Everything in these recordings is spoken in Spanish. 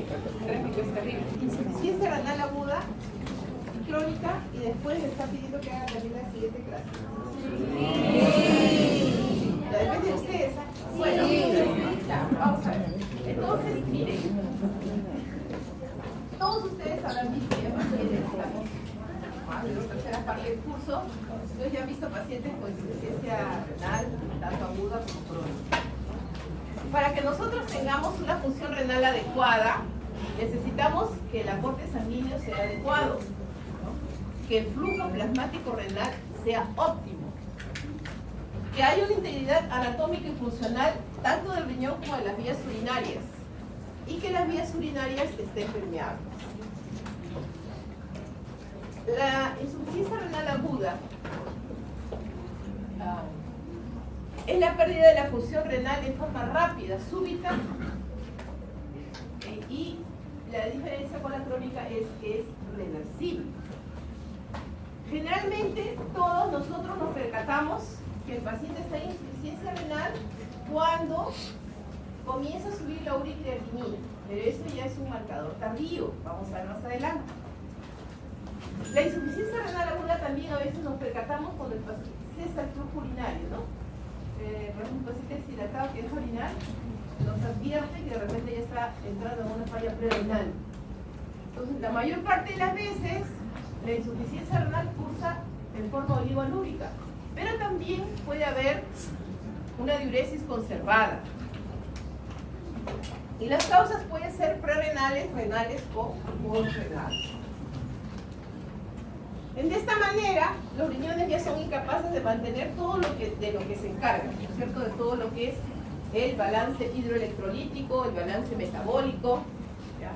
El gráfico es terrible. Insuficiencia renal aguda y crónica, y después me está pidiendo que haga también la siguiente clase. Ya depende de ustedes. Bueno, ya, vamos a ver. Entonces, miren. Todos ustedes habrán visto ya pacientes, estamos en la tercera parte del curso. Ustedes ya han visto pacientes con insuficiencia renal, tanto aguda como crónica. Para que nosotros tengamos una función renal adecuada, necesitamos que el aporte sanguíneo sea adecuado, ¿no? Que el flujo plasmático renal sea óptimo, que haya una integridad anatómica y funcional tanto del riñón como de las vías urinarias, y que las vías urinarias estén permeables. La insuficiencia renal aguda es la pérdida de la función renal en forma rápida, súbita, y la diferencia con la crónica es que es reversible. Generalmente todos nosotros nos percatamos que el paciente está en insuficiencia renal cuando comienza a subir la uricreatinina, pero eso ya es un marcador tardío, vamos a ver más adelante. La insuficiencia renal aguda también a veces nos percatamos cuando el paciente cesa el flujo urinario, ¿no? Por ejemplo, un paciente deshidratado que deja orinar, nos advierte que de repente ya está entrando en una falla prerenal. Entonces, la mayor parte de las veces, la insuficiencia renal cursa en forma oligoanúrica, pero también puede haber una diuresis conservada. Y las causas pueden ser prerrenales, renales o postrenales. De esta manera, los riñones ya son incapaces de mantener todo lo que, de lo que se encargan, ¿no es cierto? De todo lo que es el balance hidroelectrolítico, el balance metabólico. ¿Ya?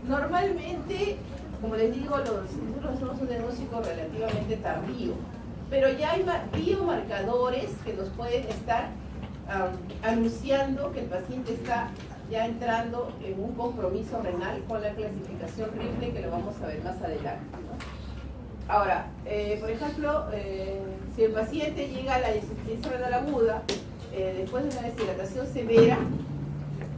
Normalmente, como les digo, nosotros hacemos un diagnóstico relativamente tardío, pero ya hay biomarcadores que nos pueden estar anunciando que el paciente está ya entrando en un compromiso renal con la clasificación Rifle, que lo vamos a ver más adelante, ¿no? Ahora, por ejemplo, si el paciente llega a la insuficiencia renal aguda después de una deshidratación severa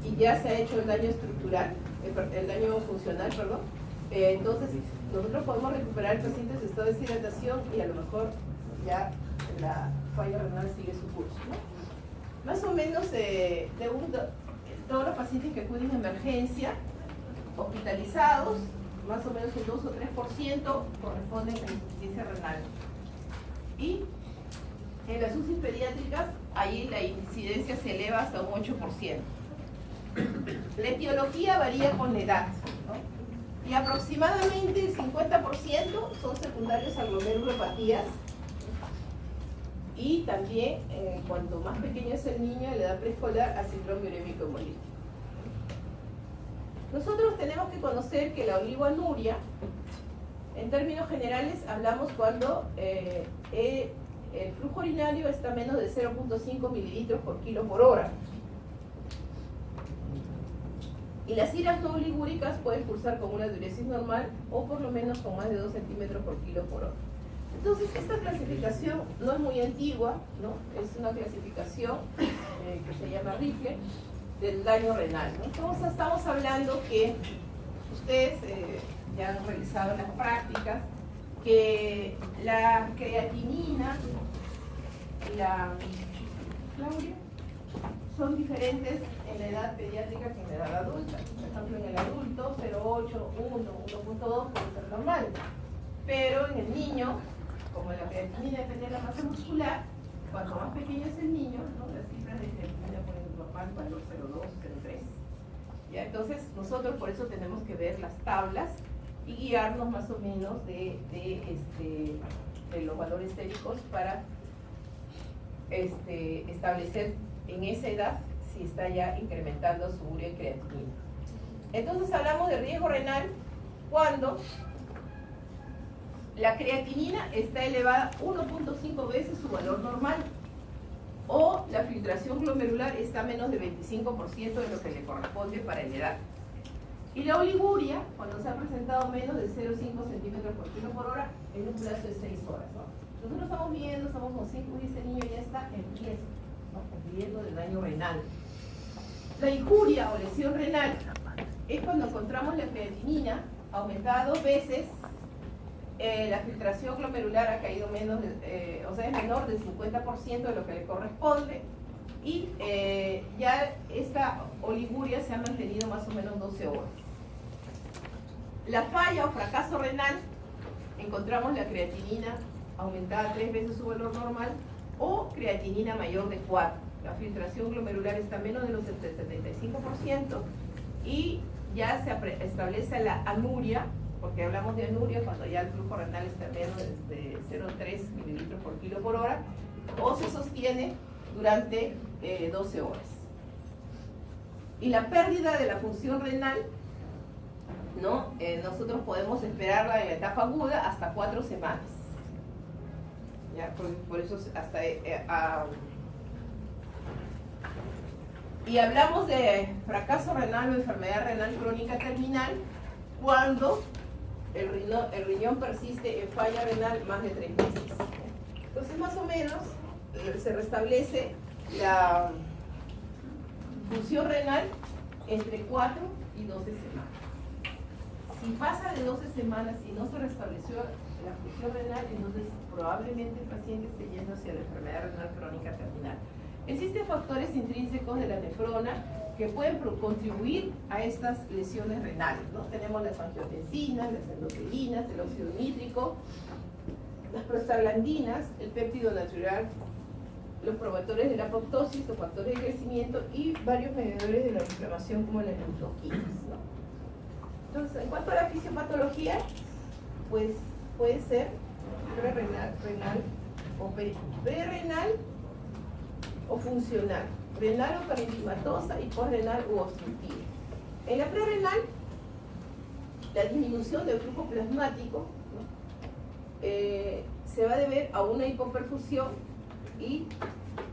y ya se ha hecho el daño estructural, el daño funcional, perdón, entonces nosotros podemos recuperar el paciente de su estado de deshidratación y a lo mejor ya la falla renal sigue su curso, ¿no? Más o menos todos los pacientes que acuden a emergencia, hospitalizados, más o menos un 2 o 3% corresponden a insuficiencia renal. Y en las UCI pediátricas, ahí la incidencia se eleva hasta un 8%. La etiología varía con la edad, ¿no? Y aproximadamente el 50% son secundarios a glomerulopatías. Y también, cuanto más pequeño es el niño, en la edad preescolar, a síndrome urémico hemolítico. Nosotros tenemos que conocer que la oligoanuria, en términos generales, hablamos cuando el flujo urinario está menos de 0.5 mililitros por kilo por hora. Y las iras no oligúricas pueden cursar con una diuresis normal o por lo menos con más de 2 centímetros por kilo por hora. Entonces, esta clasificación no es muy antigua, ¿no? Es una clasificación que se llama Rifle del daño renal, ¿no? Entonces, estamos hablando que ustedes ya han realizado en las prácticas que la creatinina y la Claudia son diferentes en la edad pediátrica que en la edad adulta. Por ejemplo, en el adulto 0.8, 1, 1.2 puede ser normal, pero en el niño, como la creatinina depende de la masa muscular, cuanto más pequeño es el niño, ¿no? Las cifras de creatinina pueden bajar valor 0.2, 0.3. ¿Ya? Entonces, nosotros por eso tenemos que ver las tablas y guiarnos más o menos de los valores séricos para establecer en esa edad si está ya incrementando su urea y creatinina. Entonces, hablamos de riesgo renal cuando la creatinina está elevada 1.5 veces su valor normal o la filtración glomerular está a menos de 25% de lo que le corresponde para la edad. Y la oliguria, cuando se ha presentado menos de 0.5 centímetros por kilo por hora, en un plazo de 6 horas, ¿no? Nosotros estamos viendo, estamos con 5 y ese niño ya está en riesgo, ¿no? En riesgo de daño renal. La injuria o lesión renal es cuando encontramos la creatinina aumentada 2 veces, la filtración glomerular ha caído menos, o sea, es menor del 50% de lo que le corresponde, y ya esta oliguria se ha mantenido más o menos 12 horas. La falla o fracaso renal, encontramos la creatinina aumentada 3 veces su valor normal o creatinina mayor de 4. La filtración glomerular está menos de los 75% y ya se establece la anuria, porque hablamos de anuria cuando ya el flujo renal está menos de 0,3 mililitros por kilo por hora, o se sostiene durante 12 horas. Y la pérdida de la función renal, ¿no? Nosotros podemos esperarla en la etapa aguda hasta 4 semanas. ¿Ya? Por eso hasta... y hablamos de fracaso renal o enfermedad renal crónica terminal cuando el riñón persiste en falla renal más de 3 meses. Entonces, más o menos, se restablece la función renal entre 4 y 12 semanas. Si pasa de 12 semanas y no se restableció la función renal, entonces probablemente el paciente esté yendo hacia la enfermedad renal crónica terminal. Existen factores intrínsecos de la nefrona que pueden contribuir a estas lesiones renales, ¿no? Tenemos las angiotensinas, las endotelinas, el óxido nítrico, las prostaglandinas, el péptido natural, los promotores de la apoptosis, los factores de crecimiento y varios mediadores de la inflamación como las neuroquinas, ¿no? Entonces, en cuanto a la fisiopatología, pues puede ser prerrenal, renal o prerrenal o funcional, renal o parenquimatosa y posrenal u obstructiva. En la prerrenal, la disminución del flujo plasmático, ¿no? Se va a deber a una hipoperfusión y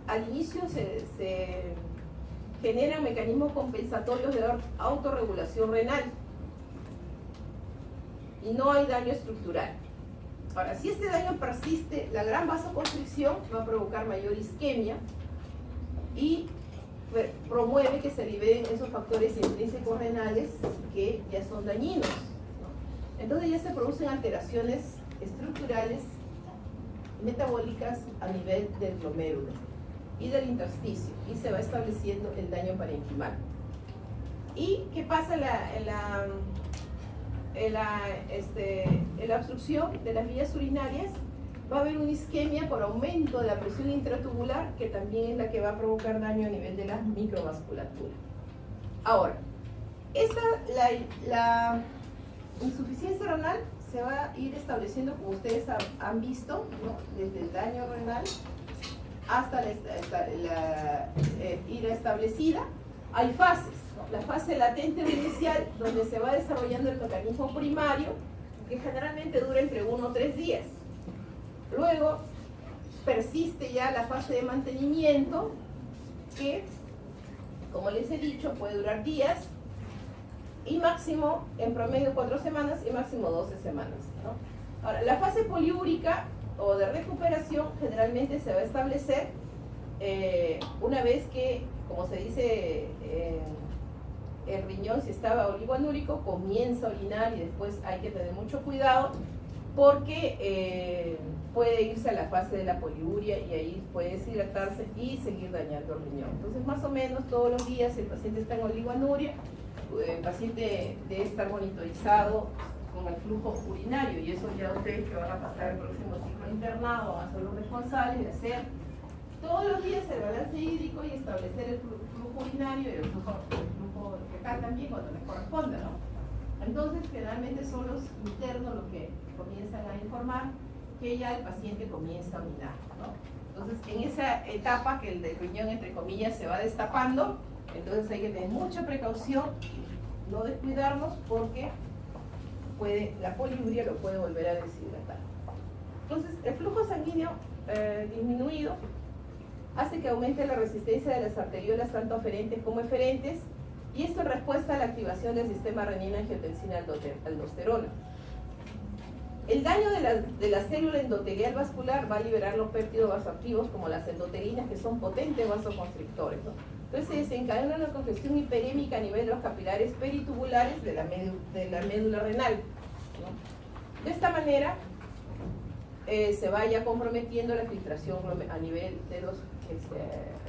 al inicio se generan mecanismos compensatorios de autorregulación renal y no hay daño estructural. Ahora, si este daño persiste, la gran vasoconstricción va a provocar mayor isquemia y promueve que se liberen esos factores intrínsecos renales que ya son dañinos, ¿no? Entonces ya se producen alteraciones estructurales metabólicas a nivel del glomérulo y del intersticio y se va estableciendo el daño parenquimal. ¿Y qué pasa en la obstrucción de las vías urinarias? Va a haber una isquemia por aumento de la presión intratubular, que también es la que va a provocar daño a nivel de la microvasculatura. Ahora, la insuficiencia renal se va a ir estableciendo, como ustedes han visto, ¿no? Desde el daño renal hasta ir establecida. Hay fases, ¿no? La fase latente o inicial, donde se va desarrollando el mecanismo primario, que generalmente dura entre 1 o 3 días. Luego persiste ya la fase de mantenimiento, que, como les he dicho, puede durar días y máximo, en promedio 4 semanas y máximo 12 semanas, ¿no? Ahora, la fase poliúrica o de recuperación generalmente se va a establecer una vez que, como se dice, el riñón, si estaba oligoanúrico, comienza a orinar y después hay que tener mucho cuidado porque puede irse a la fase de la poliuria y ahí puede deshidratarse y seguir dañando el riñón. Entonces, más o menos todos los días el paciente está en oligoanuria, el paciente debe estar monitorizado con el flujo urinario, y eso ya ustedes que van a pasar el próximo ciclo internado van a ser los responsables de hacer todos los días el balance hídrico y establecer el flujo urinario y el flujo fecal también cuando les corresponda, ¿no? Entonces, generalmente son los internos los que comienzan a informar que ya el paciente comienza a orinar, ¿no? Entonces, en esa etapa que el del riñón, entre comillas, se va destapando, entonces hay que tener mucha precaución, no descuidarnos, porque la poliuria lo puede volver a deshidratar. Entonces, el flujo sanguíneo disminuido hace que aumente la resistencia de las arteriolas, tanto aferentes como eferentes, y esto en respuesta a la activación del sistema renina-angiotensina-aldosterona. El daño de la célula endotelial vascular va a liberar los péptidos vasoactivos como las endotelinas, que son potentes vasoconstrictores, ¿no? Entonces se desencadena una congestión hiperémica a nivel de los capilares peritubulares de la médula renal, ¿no? De esta manera se vaya comprometiendo la filtración a nivel de los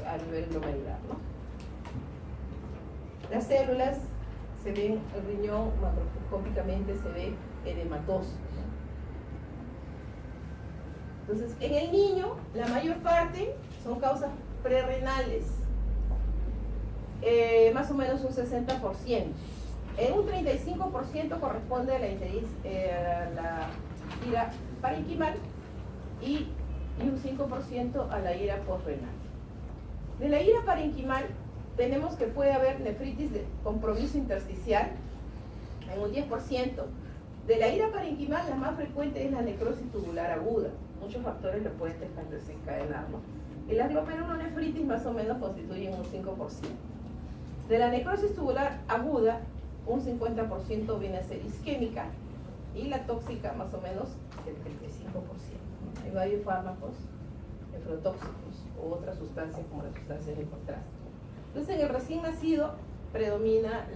a nivel glomerular, ¿no? Las células se ven, el riñón macroscópicamente se ve edematoso, ¿no? Entonces, en el niño, la mayor parte son causas prerrenales, más o menos un 60%. En un 35% corresponde a la ira parenquimal y un 5% a la ira posrenal. De la ira parenquimal tenemos que puede haber nefritis de compromiso intersticial en un 10%. De la ira parenquimal la más frecuente es la necrosis tubular aguda. Muchos factores lo pueden desencadenar, ¿no? Y la glomerulonefritis más o menos constituyen un 5%. De la necrosis tubular aguda, un 50% viene a ser isquémica y la tóxica más o menos el 35%. Hay varios fármacos nefrotóxicos u otras sustancias como las sustancias de contraste. Entonces en el recién nacido predomina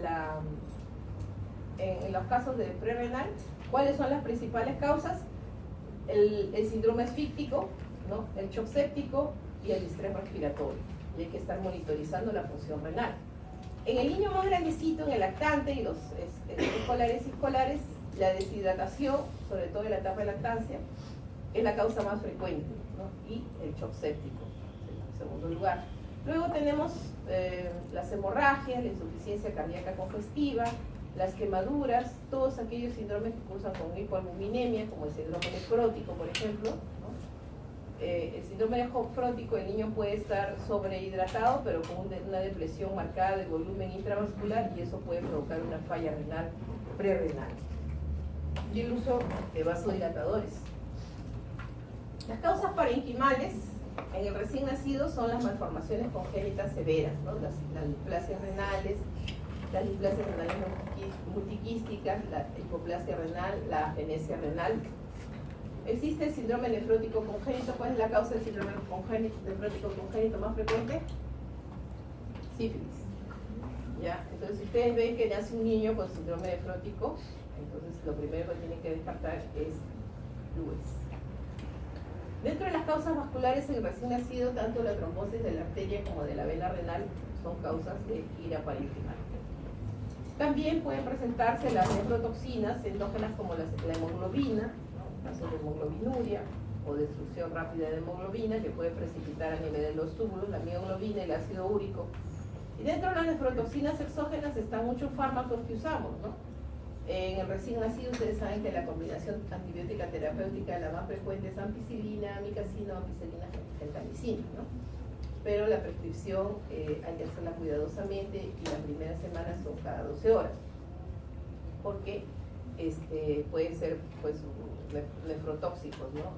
en los casos de prerrenal, ¿cuáles son las principales causas? El síndrome asfíctico, ¿no? El shock séptico y el distrés respiratorio. Y hay que estar monitorizando la función renal. En el niño más grandecito, en el lactante y los escolares y escolares, la deshidratación, sobre todo en la etapa de lactancia, es la causa más frecuente, ¿no? Y el shock séptico, en segundo lugar. Luego tenemos las hemorragias, la insuficiencia cardíaca congestiva, las quemaduras, todos aquellos síndromes que cursan con hipoalbuminemia, como el síndrome nefrótico, por ejemplo, ¿no? El síndrome nefrótico, el niño puede estar sobrehidratado, pero con una depresión marcada del volumen intravascular, y eso puede provocar una falla renal prerrenal. Y el uso de vasodilatadores. Las causas parenquimales en el recién nacido son las malformaciones congénitas severas, ¿no? Las displasias renales, multiquísticas, la hipoplasia renal, la agenesia renal. ¿Existe el síndrome nefrótico congénito? ¿Cuál es la causa del síndrome nefrótico congénito más frecuente? Sífilis. ¿Ya? Entonces, si ustedes ven que nace un niño con síndrome nefrótico, entonces lo primero que tienen que descartar es Lewis. Dentro de las causas vasculares en el recién nacido, tanto la trombosis de la arteria como de la vena renal son causas de ira parenquimal. También pueden presentarse las nefrotoxinas endógenas como la hemoglobina, ¿no? Casos de hemoglobinuria o destrucción rápida de hemoglobina que puede precipitar a nivel de los túbulos, la mioglobina y el ácido úrico. Y dentro de las nefrotoxinas exógenas están muchos fármacos que usamos, ¿no? En el recién nacido ustedes saben que la combinación antibiótica terapéutica la más frecuente es ampicilina, amicacina, ampicilina, gentamicina, ¿no? Pero la prescripción hay que hacerla cuidadosamente y las primeras semanas son cada 12 horas, porque pueden ser pues nefrotóxicos, ¿no?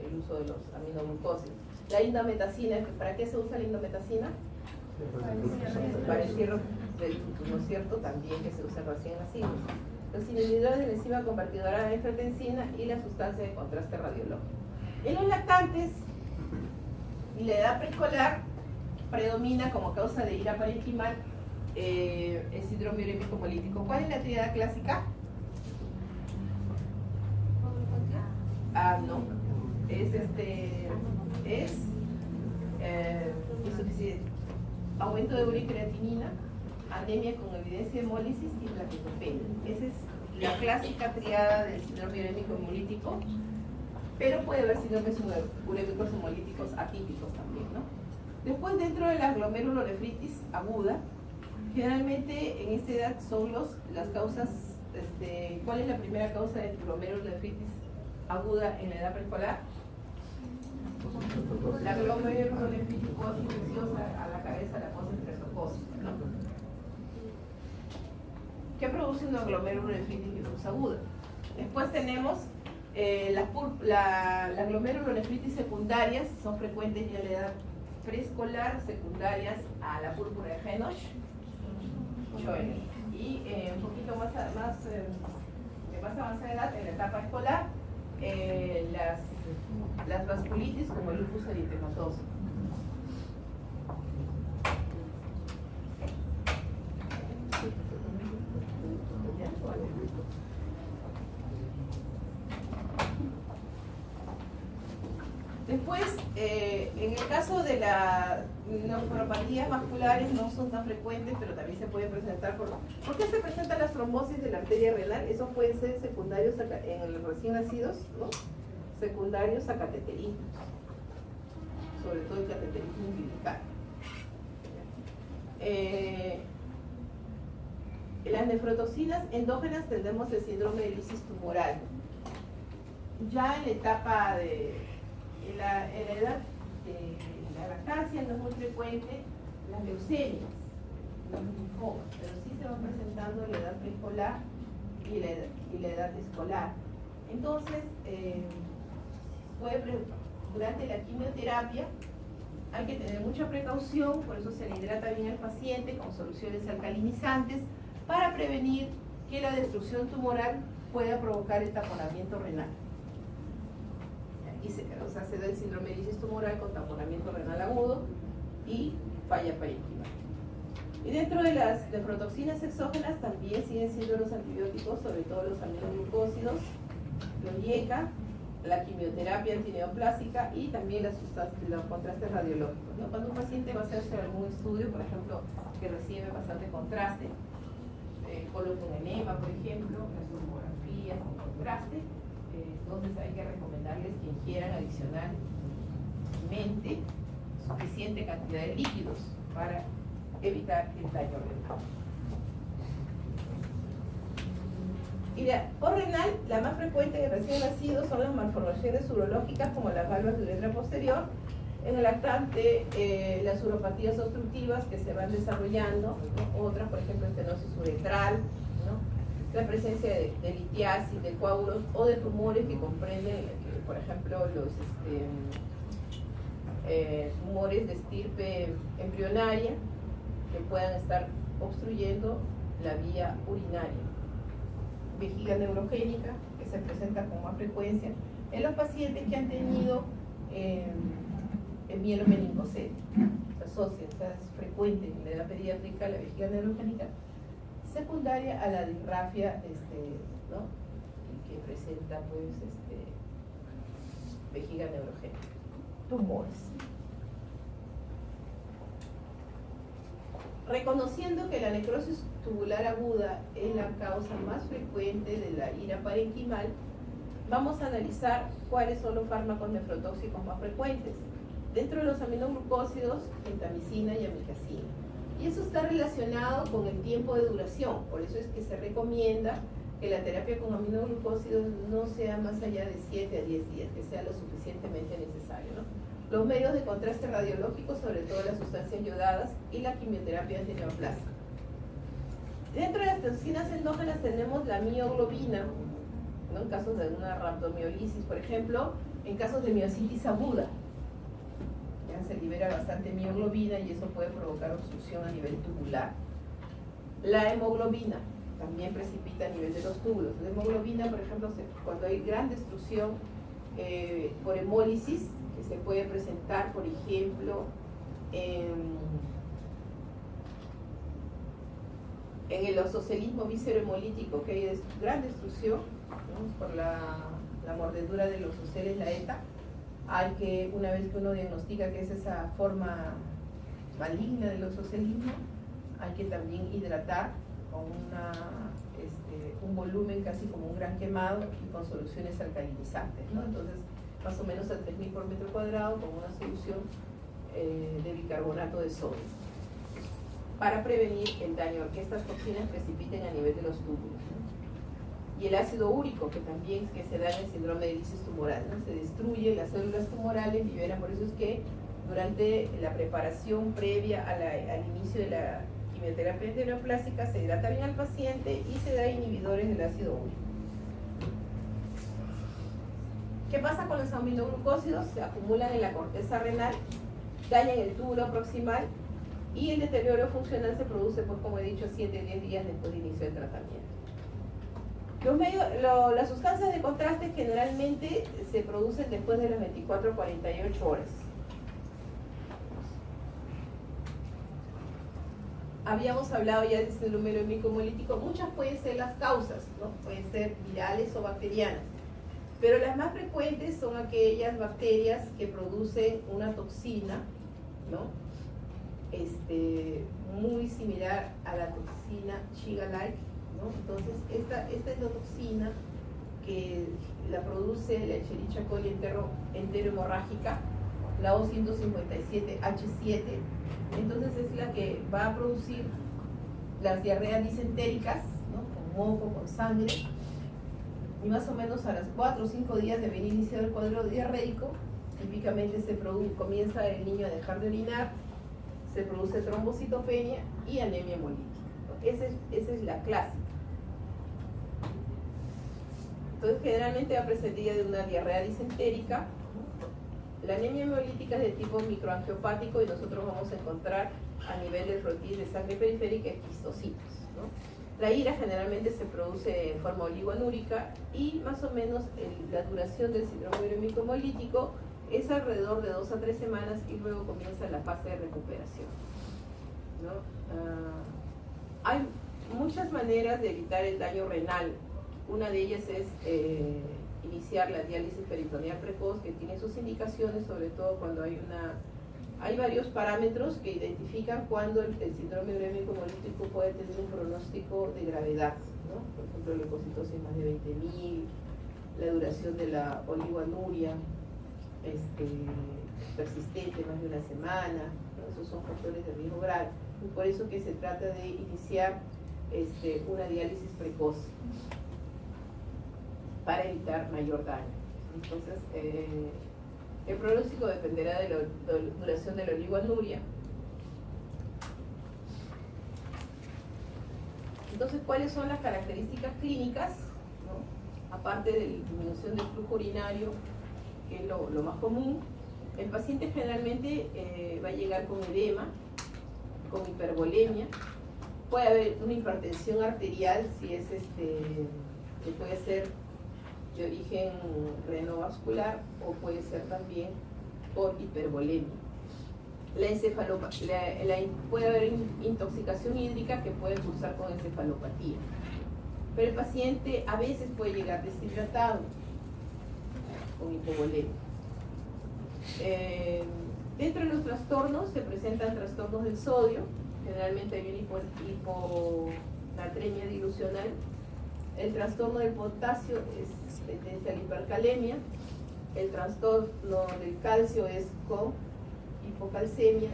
El uso de los aminoglucósidos. La indometacina, ¿para qué se usa la indometacina? Para el cierre del útero, ¿no es cierto? También que se usa recién nacidos. Los inhibidores de la enzima convertidora de angiotensina y la sustancia de contraste radiológico. En los lactantes y la edad preescolar predomina como causa de ira parenquimal el síndrome urémico hemolítico. ¿Cuál es la triada clásica? No. Es insuficiente. Aumento de uricreatinina, anemia con evidencia de hemólisis y plaquetopenia. Esa es la clásica triada del síndrome urémico hemolítico, pero puede haber síndromes urémicos hemolíticos atípicos también, ¿no? Después, dentro de la glomerulonefritis aguda, generalmente en esta edad son las causas, ¿cuál es la primera causa de glomerulonefritis aguda en la edad preescolar? La glomerulonefritis post-infecciosa a la cabeza, la post-estresocócica, ¿no? ¿Qué produce una glomerulonefritis difusa aguda? Después tenemos las glomerulonefritis secundarias, son frecuentes ya en la edad preescolar, secundarias a la púrpura de Henoch-Schönlein. Y un poquito más avanzada edad, en la etapa escolar, las vasculitis como el lupus eritematoso. Después, en el caso de las nefropatías vasculares no son tan frecuentes, pero también se pueden presentar ¿por qué se presentan las trombosis de la arteria renal? Esos pueden ser secundarios en los recién nacidos, ¿no? Secundarios a cateterismo, sobre todo el cateterismo umbilical. Las nefrotoxinas endógenas tendremos el síndrome de lisis tumoral. Ya en la etapa en la edad de la lactancia no es muy frecuente las leucemias, los linfomas, pero sí se van presentando en la edad preescolar y la edad escolar. Entonces, durante la quimioterapia hay que tener mucha precaución, por eso se le hidrata bien al paciente con soluciones alcalinizantes para prevenir que la destrucción tumoral pueda provocar el taponamiento renal. Se da el síndrome de lisis tumoral con taponamiento renal agudo y falla parenquimal. Y dentro de las nefrotoxinas exógenas también siguen siendo los antibióticos, sobre todo los aminoglucósidos, los IECA, la quimioterapia antineoplásica y también los contrastes radiológicos, ¿no? Cuando un paciente va a hacerse algún estudio, por ejemplo, que recibe bastante contraste, colon con enema, por ejemplo, las tomografías con contraste, entonces hay que recomendarles que ingieran adicionalmente suficiente cantidad de líquidos para evitar el daño renal. Y por renal, la más frecuente en recién nacidos son las malformaciones urológicas como las valvas de uretra posterior. En el lactante, las uropatías obstructivas que se van desarrollando, ¿no? Otras, por ejemplo, estenosis uretral, ¿no? La presencia de litiasis, de coágulos o de tumores que comprenden, por ejemplo, los tumores de estirpe embrionaria que puedan estar obstruyendo la vía urinaria. Vejiga neurogénica, que se presenta con más frecuencia en los pacientes que han tenido mielomeningocele. Se asocia, es frecuente en la edad pediátrica la vejiga neurogénica, secundaria a la disrafia, ¿no? Y que presenta pues vejiga neurogénica. Tumores. Reconociendo que la necrosis tubular aguda es la causa más frecuente de la ira parenquimal, vamos a analizar cuáles son los fármacos nefrotóxicos más frecuentes. Dentro de los aminoglucósidos, gentamicina y amikacina. Y eso está relacionado con el tiempo de duración, por eso es que se recomienda que la terapia con aminoglucósidos no sea más allá de 7 a 10 días, que sea lo suficientemente necesario, ¿no? Los medios de contraste radiológico, sobre todo las sustancias yodadas, y la quimioterapia antineoplásica. Dentro de las toxinas endógenas tenemos la mioglobina, ¿no? En casos de una rhabdomiolisis, por ejemplo, en casos de miositis aguda, ya se libera bastante mioglobina y eso puede provocar obstrucción a nivel tubular. La hemoglobina también precipita a nivel de los túbulos. La hemoglobina, por ejemplo, cuando hay gran destrucción por hemólisis, que se puede presentar, por ejemplo, en el osocelismo viscerohemolítico, que hay gran destrucción, ¿no? Por la mordedura de los oceles, la ETA, hay que, una vez que uno diagnostica que es esa forma maligna del osocelismo, hay que también hidratar con un volumen casi como un gran quemado y con soluciones alcalinizantes, ¿no? Entonces, más o menos a 3.000 por metro cuadrado con una solución de bicarbonato de sodio, para prevenir el daño que estas toxinas precipiten a nivel de los túbulos, ¿no? Y el ácido úrico, que también se da en el síndrome de lisis tumoral, ¿no? Se destruye las células tumorales, liberan, por eso es que durante la preparación previa al inicio de la quimioterapia antineoplásica se hidrata bien al paciente y se da inhibidores del ácido úrico. ¿Qué pasa con los aminoglucósidos? Se acumulan en la corteza renal, dañan el túbulo proximal y el deterioro funcional se produce, pues como he dicho, 7 a 10 días después de inicio del tratamiento. Las sustancias de contraste generalmente se producen después de las 24 a 48 horas. Habíamos hablado ya del síndrome hemicomolítico, muchas pueden ser las causas, ¿no? Pueden ser virales o bacterianas. Pero las más frecuentes son aquellas bacterias que producen una toxina, ¿no? Muy similar a la toxina Shiga-like, ¿no? Entonces, esta endotoxina que la produce la Escherichia coli enterohemorrágica, la O157H7, entonces es la que va a producir las diarreas disentéricas, ¿no? Con moco, con sangre, y más o menos a las 4 o 5 días de haber iniciado el cuadro diarreico, típicamente comienza el niño a dejar de orinar, se produce trombocitopenia y anemia hemolítica. Esa es la clásica. Entonces, generalmente va precedida de una diarrea disentérica. La anemia hemolítica es de tipo microangiopático y nosotros vamos a encontrar a nivel del proteína de sangre periférica histocitos, ¿no? La ira generalmente se produce en forma oligoanúrica y más o menos la duración del síndrome urémico hemolítico es alrededor de 2 a 3 semanas y luego comienza la fase de recuperación, ¿no? Hay muchas maneras de evitar el daño renal. Una de ellas es iniciar la diálisis peritoneal precoz, que tiene sus indicaciones, sobre todo cuando hay varios parámetros que identifican cuando el síndrome urémico hemolítico puede tener un pronóstico de gravedad, ¿no? Por ejemplo, leucocitosis más de 20.000, la duración de la oligoanuria persistente más de una semana, ¿no? Esos son factores de riesgo grave. Y por eso que se trata de iniciar una diálisis precoz para evitar mayor daño. Entonces, el pronóstico dependerá de la duración de la oligoanuria. Entonces, ¿cuáles son las características clínicas, ¿no? Aparte de la disminución del flujo urinario, que es lo más común, el paciente generalmente va a llegar con edema, con hipervolemia, puede haber una hipertensión arterial, si es que puede ser de origen renovascular o puede ser también por hipervolemia. Puede haber intoxicación hídrica que puede cursar con encefalopatía, pero el paciente a veces puede llegar deshidratado con hipovolemia. Dentro de los trastornos se presentan trastornos del sodio, generalmente hay una hiponatremia dilucional. El trastorno del potasio es tendencia a la hipercalemia. El trastorno del calcio es con hipocalcemia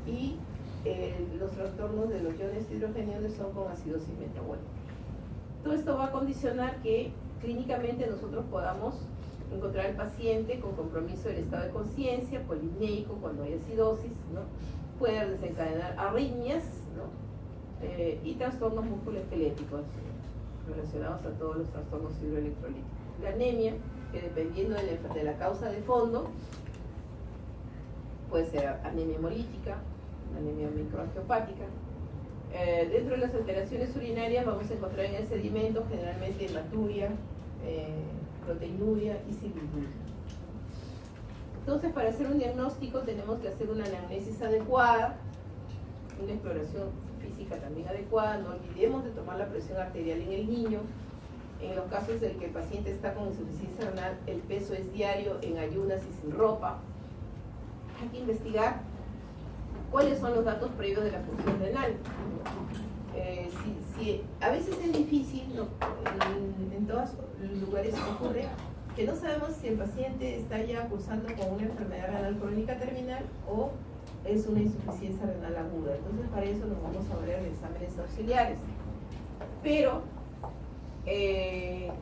y los trastornos de los iones hidrogeniados son con acidosis metabólica. Todo esto va a condicionar que clínicamente nosotros podamos encontrar al paciente con compromiso del estado de conciencia, polipneico cuando hay acidosis, ¿no? Puede desencadenar arritmias, ¿no? Y trastornos musculoesqueléticos relacionados a todos los trastornos hidroelectrolíticos. La anemia, que dependiendo de la causa de fondo, puede ser anemia hemolítica, anemia microangiopática. Dentro de las alteraciones urinarias vamos a encontrar en el sedimento generalmente hematuria, proteinuria y silvinuria. Entonces, para hacer un diagnóstico tenemos que hacer una anamnesis adecuada, una exploración física también adecuada. No olvidemos de tomar la presión arterial en el niño. En los casos en que el paciente está con insuficiencia renal, el peso es diario, en ayunas y sin ropa. Hay que investigar cuáles son los datos previos de la función renal. A veces es difícil, ¿no? En todos los lugares ocurre que no sabemos si el paciente está ya cursando con una enfermedad renal crónica terminal o es una insuficiencia renal aguda. Entonces, para eso nos vamos a valer de exámenes auxiliares. Pero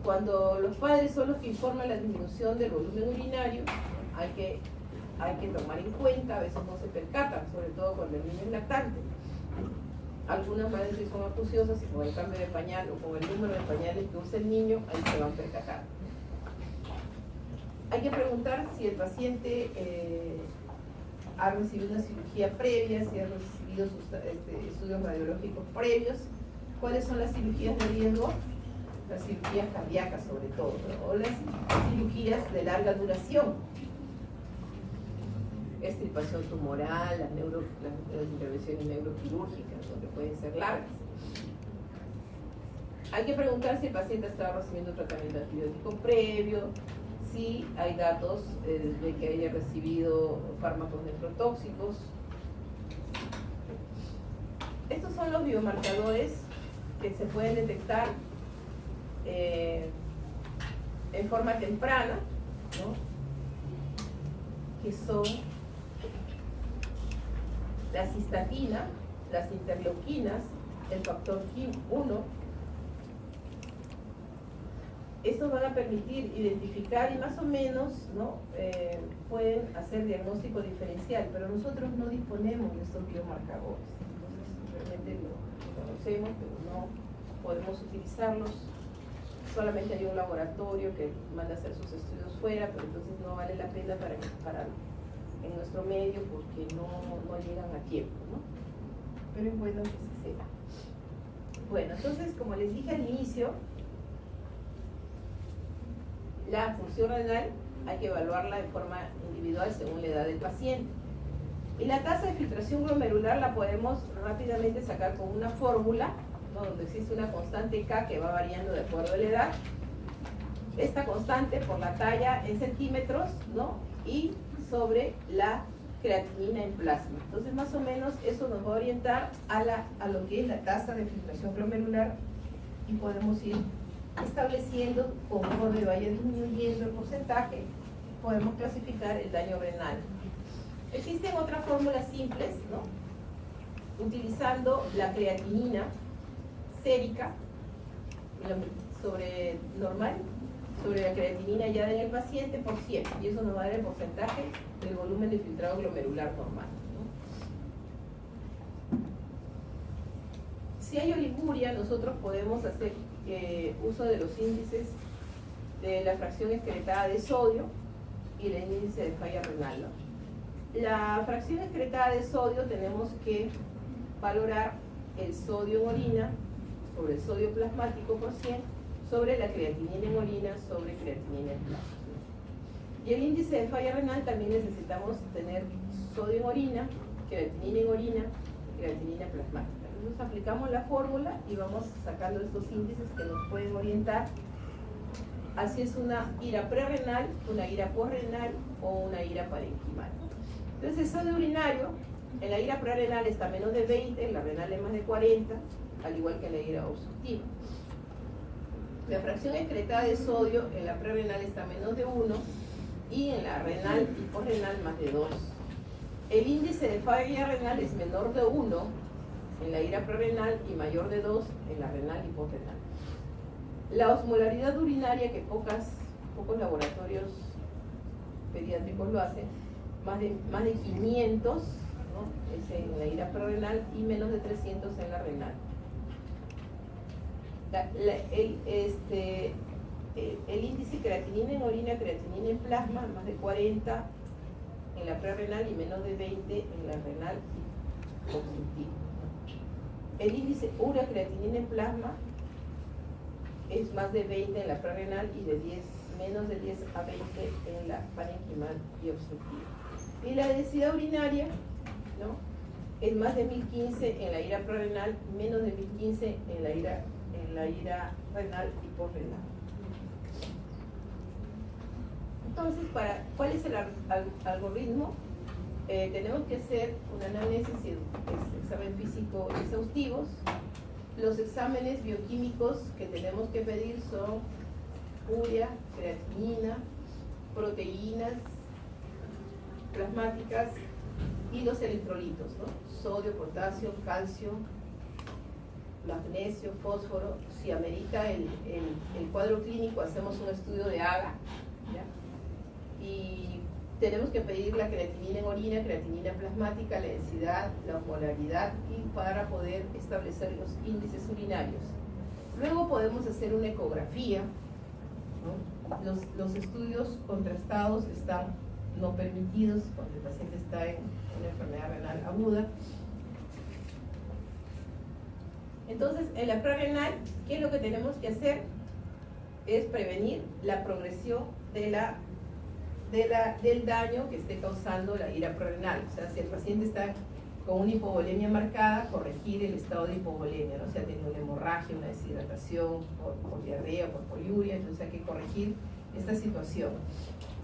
cuando los padres son los que informan la disminución del volumen urinario, hay que tomar en cuenta, a veces no se percatan, sobre todo cuando el niño es lactante. Algunas madres sí son acuciosas y con el cambio de pañal o con el número de pañales que usa el niño, ahí se van percatando. Hay que preguntar si el paciente ha recibido una cirugía previa, si ha recibido estudios radiológicos previos, cuáles son las cirugías de riesgo, las cirugías cardíacas sobre todo, ¿no? O las cirugías de larga duración, extirpación tumoral, las intervenciones neuroquirúrgicas, donde pueden ser largas. Hay que preguntar si el paciente estaba recibiendo tratamiento antibiótico previo, si hay datos de que haya recibido fármacos nefrotóxicos. Estos son los biomarcadores que se pueden detectar en forma temprana, ¿no? Que son la cistatina, las interleuquinas, el factor KIM1. Estos van a permitir identificar y más o menos, ¿no? Pueden hacer diagnóstico diferencial, pero nosotros no disponemos de estos biomarcadores. Entonces realmente lo conocemos, pero no podemos utilizarlos. Solamente hay un laboratorio que manda a hacer sus estudios fuera, pero entonces no vale la pena para en nuestro medio porque no llegan a tiempo, ¿no? Pero es bueno que se sepa. Bueno, entonces, como les dije al inicio, la función renal hay que evaluarla de forma individual según la edad del paciente. Y la tasa de filtración glomerular la podemos rápidamente sacar con una fórmula, ¿no? Donde existe una constante K que va variando de acuerdo a la edad. Esta constante por la talla en centímetros, ¿no? Y sobre la creatinina en plasma. Entonces, más o menos, eso nos va a orientar a lo que es la tasa de filtración glomerular y podemos ir estableciendo, conforme vaya disminuyendo el porcentaje, podemos clasificar el daño renal. Existen otras fórmulas simples, ¿no? Utilizando la creatinina sérica sobre normal, sobre la creatinina ya en el paciente por 100, y eso nos va a dar el porcentaje del volumen de filtrado glomerular normal, ¿no? Si hay oliguria, nosotros podemos hacer uso de los índices de la fracción excretada de sodio y el índice de falla renal, ¿no? La fracción excretada de sodio tenemos que valorar el sodio en orina sobre el sodio plasmático por 100 sobre la creatinina en orina sobre creatinina en plasma. Y el índice de falla renal también necesitamos tener sodio en orina, creatinina en orina, creatinina plasmática. Entonces aplicamos la fórmula y vamos sacando estos índices que nos pueden orientar. Así es una ira prerrenal, una ira posrenal o una ira parenquimal. Entonces el sodio urinario, en la ira prerrenal está menos de 20, en la renal es más de 40, al igual que en la ira obstructiva. La fracción excretada de sodio en la prerrenal está menos de 1 y en la renal y posrenal más de 2. El índice de falla renal es menor de 1 en la ira prerrenal y mayor de 2 en la renal y posrenal. La osmolaridad urinaria, que pocos laboratorios pediátricos lo hacen, más de 500, ¿no? Es en la ira prerrenal y menos de 300 en la renal. El índice creatinina en orina, creatinina en plasma, más de 40 en la prerrenal y menos de 20 en la renal y obstructiva. El índice urea-creatinina en plasma es más de 20 en la prerrenal y menos de 10 a 20 en la parenquimal y obstructiva. Y la densidad urinaria, ¿no? Es más de 1015 en la ira prerrenal, menos de 1015 en la ira renal y posrenal. Entonces, ¿cuál es el algoritmo? Tenemos que hacer un análisis y examen físico exhaustivos. Los exámenes bioquímicos que tenemos que pedir son urea, creatinina, proteínas plasmáticas y los electrolitos, ¿no? Sodio, potasio, calcio, magnesio, fósforo. Si amerita el cuadro clínico, hacemos un estudio de AGA, ¿ya? Y tenemos que pedir la creatinina en orina, creatinina plasmática, la densidad, la osmolaridad y para poder establecer los índices urinarios. Luego podemos hacer una ecografía, ¿no? Los estudios contrastados están no permitidos cuando el paciente está en una enfermedad renal aguda. Entonces, en la prerrenal, ¿qué es lo que tenemos que hacer? Es prevenir la progresión del daño que esté causando la ira prerrenal. O sea, si el paciente está con una hipovolemia marcada, corregir el estado de hipovolemia, ¿no? Si ha tenido una hemorragia, una deshidratación por diarrea, por poliuria, entonces hay que corregir esta situación.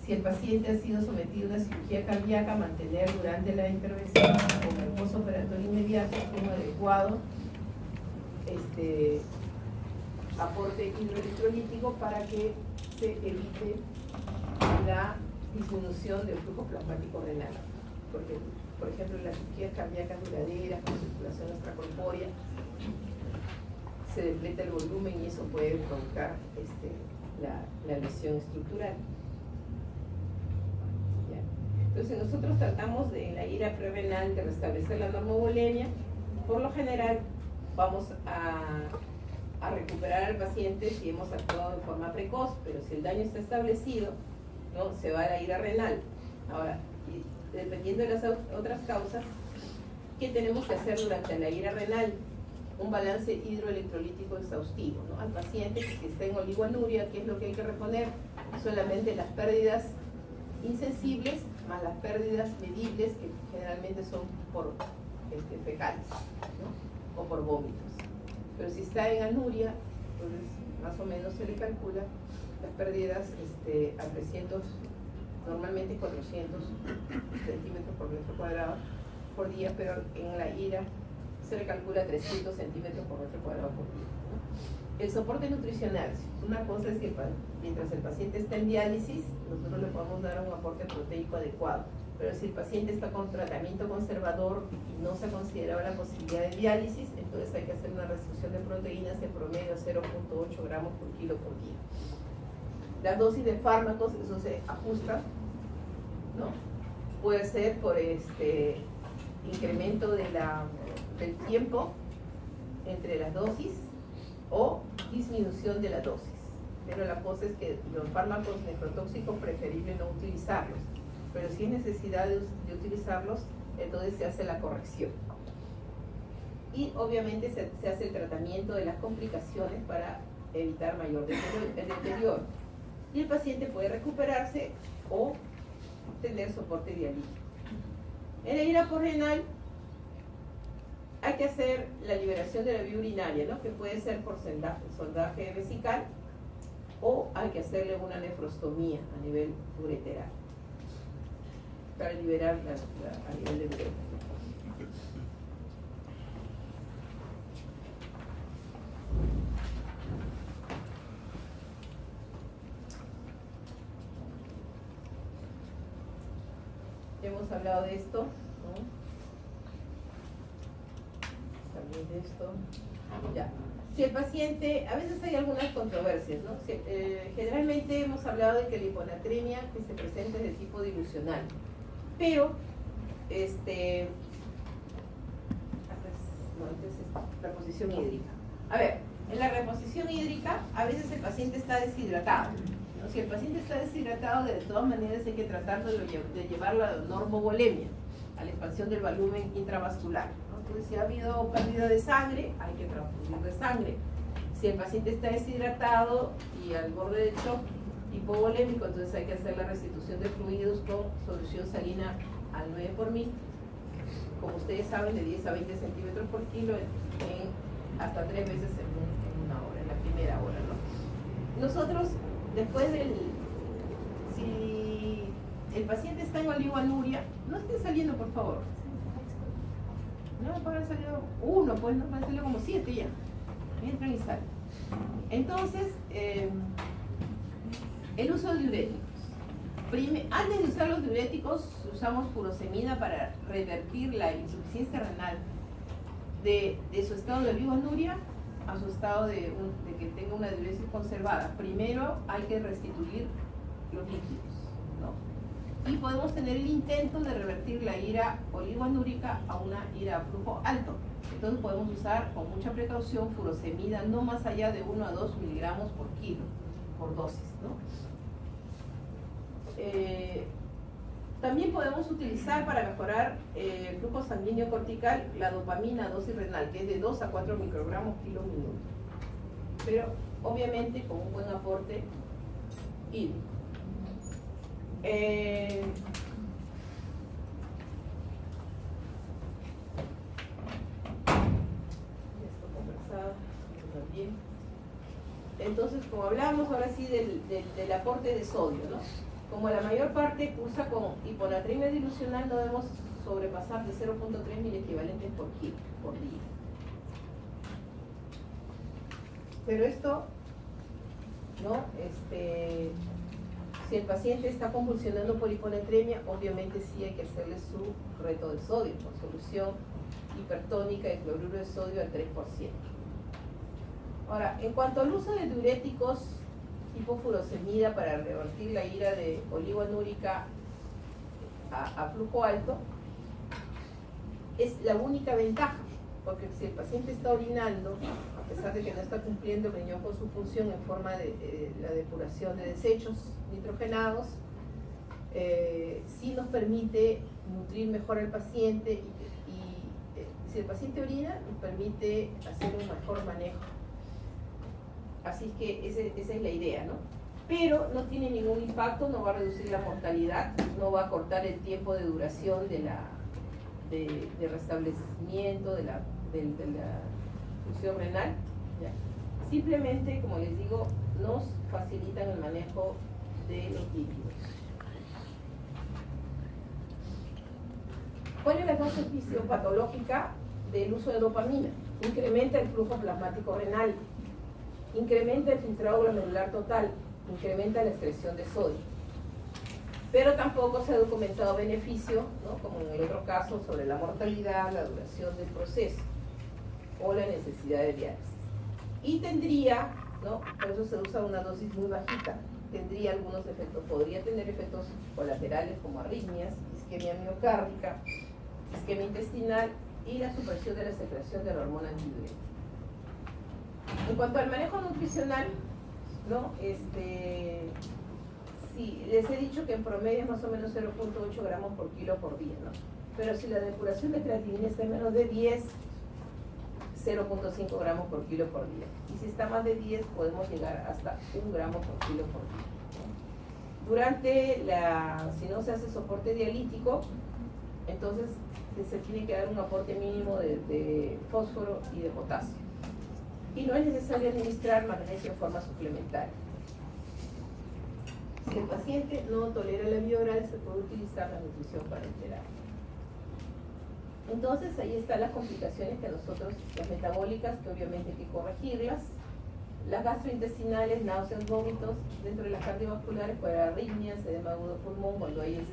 Si el paciente ha sido sometido a una cirugía cardíaca, mantener durante la intervención con el postoperatorio inmediato un adecuado aporte hidroelectrolítico para que se evite la disminución del flujo plasmático renal. Porque, por ejemplo, en las cirugías cardíacas duraderas, con circulación extracorpórea, se depleta el volumen y eso puede provocar la lesión estructural. ¿Ya? Entonces nosotros tratamos en la ira prerrenal de restablecer la normovolemia. Por lo general vamos a recuperar al paciente si hemos actuado de forma precoz, pero si el daño está establecido, ¿no? Se va a la ira renal. Ahora, dependiendo de las otras causas, ¿qué tenemos que hacer durante la ira renal? Un balance hidroelectrolítico exhaustivo, ¿no? Al paciente que está en oligoanuria, ¿qué es lo que hay que reponer? Solamente las pérdidas insensibles más las pérdidas medibles, que generalmente son por fecales, ¿no? O por vómitos. Pero si está en anuria, entonces más o menos se le calcula las pérdidas a 300, normalmente 400 centímetros por metro cuadrado por día, pero en la ira se le calcula 300 centímetros por metro cuadrado por día, ¿no? El soporte nutricional, una cosa es que mientras el paciente está en diálisis, nosotros le podemos dar un aporte proteico adecuado, pero si el paciente está con tratamiento conservador y no se ha considerado la posibilidad de diálisis, entonces hay que hacer una restricción de proteínas en promedio a 0.8 gramos por kilo por día. La dosis de fármacos, eso se ajusta, ¿no? Puede ser por incremento del tiempo entre las dosis o disminución de la dosis. Pero la cosa es que los fármacos nefrotóxicos preferible no utilizarlos. Pero si hay necesidad de utilizarlos, entonces se hace la corrección. Y obviamente se hace el tratamiento de las complicaciones para evitar mayor deterioro. Y el paciente puede recuperarse o tener soporte dialítico. En la ira porrenal hay que hacer la liberación de la vía urinaria, ¿no? Que puede ser por sondaje vesical, o hay que hacerle una nefrostomía a nivel ureteral para liberar a nivel de uretra. Hemos hablado de esto, ¿no? También de esto. Ya. Si el paciente, a veces hay algunas controversias, ¿no? Generalmente hemos hablado de que la hiponatremia que se presenta es de tipo dilucional, pero reposición hídrica. A ver, en la reposición hídrica a veces el paciente está deshidratado, ¿no? Si el paciente está deshidratado, de todas maneras hay que tratarlo de llevarlo a la normovolemia, a la expansión del volumen intravascular, ¿no? Entonces, si ha habido pérdida de sangre, hay que transfundir de sangre. Si el paciente está deshidratado y al borde del shock hipovolémico, entonces hay que hacer la restitución de fluidos con solución salina al 9 por 1000, como ustedes saben, de 10 a 20 centímetros por kilo hasta 3 veces en una hora, en la primera hora, ¿no? Nosotros, después si el paciente está en oligoanuria, no estén saliendo, por favor. No me pueden salir uno, pues no pueden salir como 7 ya. Entran y salen. Entonces, el uso de diuréticos. Antes de usar los diuréticos, usamos furosemida para revertir la insuficiencia renal de su estado de oligoanuria a su estado de que tenga una diuresis conservada. Primero hay que restituir los líquidos, ¿no? Y podemos tener el intento de revertir la ira oligoanúrica a una ira a flujo alto. Entonces podemos usar con mucha precaución furosemida no más allá de 1 a 2 miligramos por kilo, por dosis, ¿no? También podemos utilizar para mejorar el flujo sanguíneo cortical la dopamina a dosis renal, que es de 2 a 4 microgramos kilo minuto. Pero obviamente con un buen aporte hídrico. Entonces, como hablábamos ahora sí del aporte de sodio, ¿no? Como la mayor parte cursa con hiponatremia dilucional, no debemos sobrepasar de 0.3 miliequivalentes por kilo por día. Pero esto, ¿no? Si el paciente está convulsionando por hiponatremia, obviamente sí hay que hacerle su reto de sodio con solución hipertónica de cloruro de sodio al 3%. Ahora, en cuanto al uso de diuréticos tipo furosemida para revertir la ira de oligoanúrica a flujo alto, es la única ventaja, porque si el paciente está orinando, a pesar de que no está cumpliendo el riñón con su función en forma de la depuración de desechos nitrogenados, sí nos permite nutrir mejor al paciente y si el paciente orina, nos permite hacer un mejor manejo. Así que esa es la idea, ¿no? Pero no tiene ningún impacto, no va a reducir la mortalidad, no va a cortar el tiempo de duración de restablecimiento de la función renal, ¿ya? Simplemente, como les digo, nos facilitan el manejo de los líquidos. ¿Cuál es la dosis fisiopatológica del uso de dopamina? Incrementa el flujo plasmático renal, incrementa el filtrado glomerular total, incrementa la excreción de sodio. Pero tampoco se ha documentado beneficio, ¿no? Como en el otro caso, sobre la mortalidad, la duración del proceso o la necesidad de diálisis. Y tendría, ¿no? Por eso se usa una dosis muy bajita, tendría algunos efectos, podría tener efectos colaterales como arritmias, isquemia miocárdica, isquemia intestinal y la supresión de la secreción de la hormona antidiurética. En cuanto al manejo nutricional, ¿no? Sí, les he dicho que en promedio es más o menos 0.8 gramos por kilo por día, ¿no? Pero si la depuración de creatinina está en menos de 10, 0.5 gramos por kilo por día. Y si está más de 10, podemos llegar hasta 1 gramo por kilo por día. Si no se hace soporte dialítico, entonces se tiene que dar un aporte mínimo de fósforo y de potasio. Y no es necesario administrar magnesio en forma suplementaria. Si el paciente no tolera la vía oral, se puede utilizar la nutrición parenteral. Entonces ahí están las complicaciones que nosotros, las metabólicas, que obviamente hay que corregirlas, las gastrointestinales, náuseas, vómitos, dentro de las cardiovasculares puede haber arritmias, edema agudo pulmón cuando hay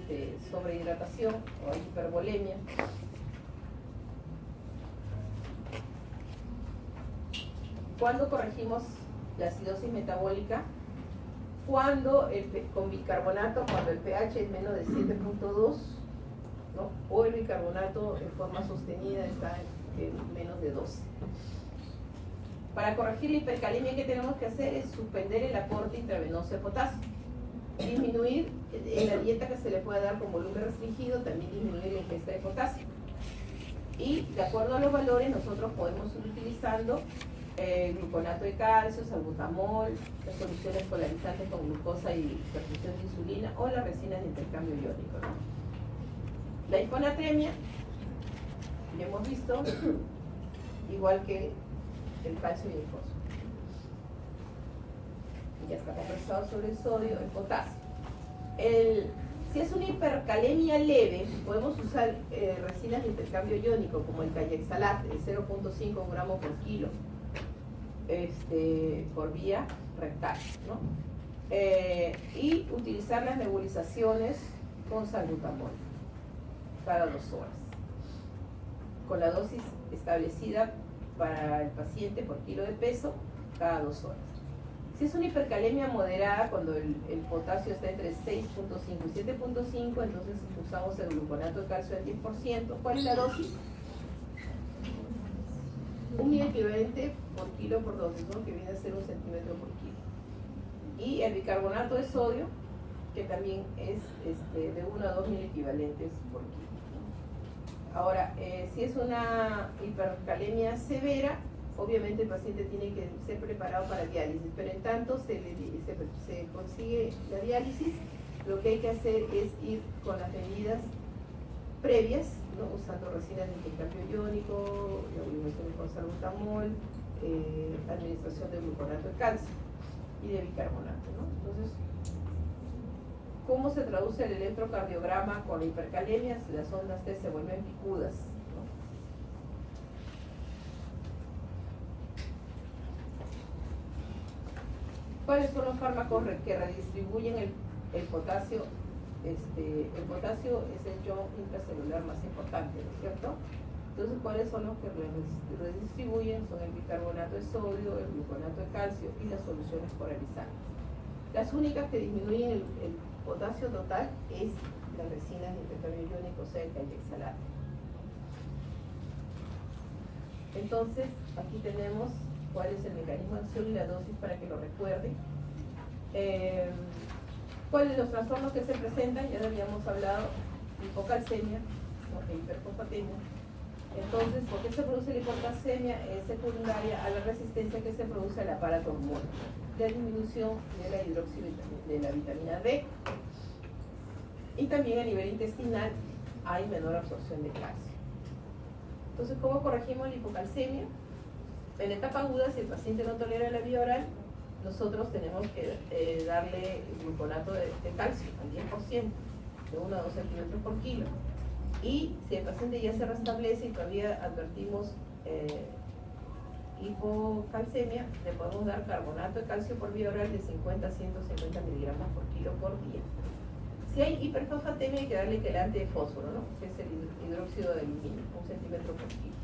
sobrehidratación o hay hipervolemia. ¿Cuándo corregimos la acidosis metabólica? Cuando con bicarbonato, cuando el pH es menos de 7.2, ¿no? O el bicarbonato en forma sostenida está en menos de 12. Para corregir la hipercalemia, ¿qué tenemos que hacer? Es suspender el aporte intravenoso de potasio, disminuir en la dieta que se le pueda dar con volumen restringido, también disminuir la ingesta de potasio. Y de acuerdo a los valores, nosotros podemos ir utilizando gluconato de calcio, salbutamol, las soluciones polarizantes con glucosa y perfusión de insulina o las resinas de intercambio iónico, ¿no? La hiponatremia, ya hemos visto, igual que el calcio y el fósforo. Ya está conversado sobre el sodio, el potasio. Si es una hipercalemia leve, podemos usar resinas de intercambio iónico como el cayaxalate de 0.5 gramos por kilo por vía rectal, ¿no? Y utilizar las nebulizaciones con salbutamol cada 2 horas, con la dosis establecida para el paciente por kilo de peso cada 2 horas. Si es una hipercalemia moderada, cuando el potasio está entre 6.5 y 7.5, entonces usamos el gluconato de calcio al 10%. ¿Cuál es la dosis? 1 miliequivalente por kilo por dosis, ¿no? Que viene a ser 1 centímetro por kilo. Y el bicarbonato de sodio, que también es de 1 a 2 miliequivalentes por kilo. Ahora, si es una hipercalemia severa, obviamente el paciente tiene que ser preparado para diálisis, pero en tanto se consigue la diálisis, lo que hay que hacer es ir con las medidas previas, ¿no? Usando resinas de intercambio iónico, nebulización con salbutamol, administración de gluconato de calcio. y de bicarbonato, ¿no? Entonces, ¿cómo se traduce el electrocardiograma con la hipercalemia? Si las ondas T se vuelven picudas, ¿no? ¿Cuáles son los fármacos que redistribuyen el potasio? El potasio es el ion intracelular más importante, ¿no es cierto? Entonces, ¿cuáles son los que redistribuyen? Son el bicarbonato de sodio, el gluconato de calcio y las soluciones poralizantes. Las únicas que disminuyen el potasio total es las resinas de intercambio iónico, o sea, el calixalato. Entonces, aquí tenemos cuál es el mecanismo de acción y la dosis para que lo recuerden. ¿Cuáles los trastornos que se presentan? Ya lo habíamos hablado: hipocalcemia, ¿no? E hiperfosfatemia. Entonces, ¿por qué se produce la hipocalcemia? Es secundaria a la resistencia que se produce al aparato hormonal, la disminución de la de la vitamina D, y también a nivel intestinal hay menor absorción de calcio. Entonces, ¿cómo corregimos la hipocalcemia? En la etapa aguda, si el paciente no tolera la vía oral, nosotros tenemos que darle gluconato de calcio al 10%, de 1 a 2 centímetros por kilo. Y si el paciente ya se restablece y todavía advertimos hipocalcemia, le podemos dar carbonato de calcio por vía oral de 50 a 150 miligramos por kilo por día. Si hay hiperfosfatemia, hay que darle quelante de fósforo, ¿no? Que es el hidróxido de aluminio, 1 centímetro por kilo.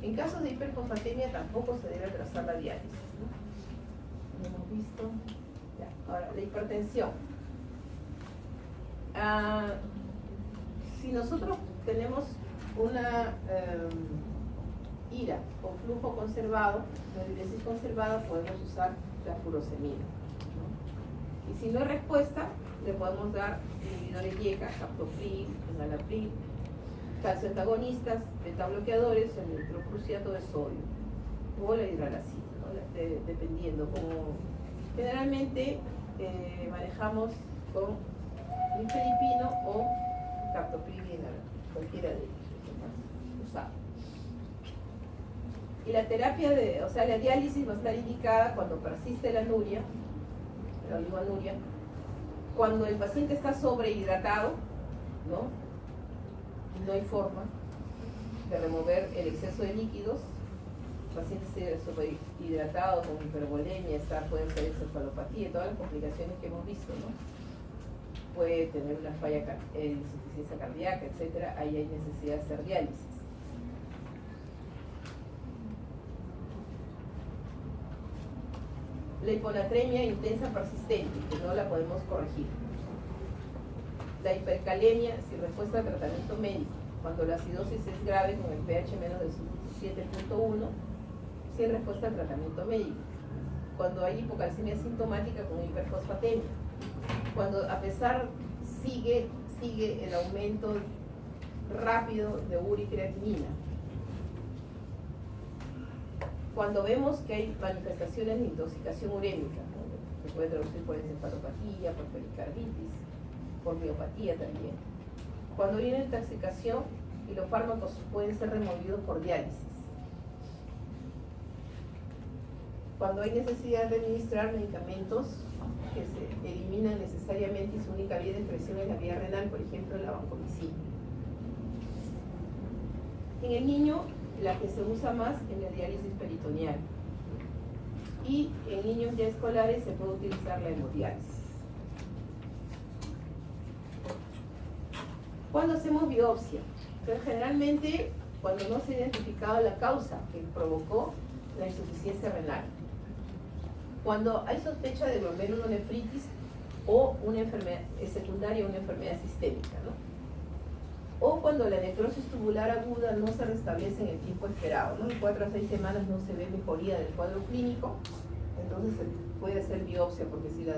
En casos de hiperfosfatemia tampoco se debe atrasar la diálisis, ¿no? Lo hemos visto. Ya. Ahora, la hipertensión. Si nosotros tenemos una IRA con flujo conservado, una diuresis conservada, podemos usar la furosemida, ¿no? Y si no hay respuesta, le podemos dar inhibidores YECA, captopril, enalapril, calcio antagonistas, beta-bloqueadores, el nitrocruciato de sodio o la hidralacina, ¿no? Dependiendo. Como generalmente manejamos con nifedipino o captopril y enalapril, cualquiera de ellos es más usado. Y la terapia la diálisis va a estar indicada cuando persiste la anuria, la oligoanuria, cuando el paciente está sobrehidratado, ¿no? No hay forma de remover el exceso de líquidos. El paciente sobrehidratado con hipervolemia, puede ser encefalopatía, todas las complicaciones que hemos visto, ¿no? Puede tener una falla, insuficiencia cardíaca, etcétera. Ahí hay necesidad de hacer diálisis. La hiponatremia intensa persistente, que no la podemos corregir. La hipercalemia sin respuesta al tratamiento médico, cuando la acidosis es grave con el pH menos de 7.1, sin respuesta al tratamiento médico. Cuando hay hipocalcemia sintomática con hiperfosfatemia. Cuando a pesar sigue el aumento rápido de urea y creatinina. Cuando vemos que hay manifestaciones de intoxicación urémica, ¿no? Se puede traducir por encefalopatía, por pericarditis, por miopatía también. Cuando hay una intoxicación y los fármacos pueden ser removidos por diálisis. Cuando hay necesidad de administrar medicamentos que se eliminan necesariamente y su única vía de expresión es la vía renal, por ejemplo la vancomicina. En el niño, la que se usa más es la diálisis peritoneal. Y en niños ya escolares se puede utilizar la hemodiálisis. ¿Cuándo hacemos biopsia? Entonces, generalmente cuando no se ha identificado la causa que provocó la insuficiencia renal. Cuando hay sospecha de glomerulonefritis o una enfermedad secundaria, una enfermedad sistémica, ¿no? O cuando la necrosis tubular aguda no se restablece en el tiempo esperado, ¿no? En 4 a 6 semanas no se ve mejoría del cuadro clínico, entonces se puede hacer biopsia, porque si la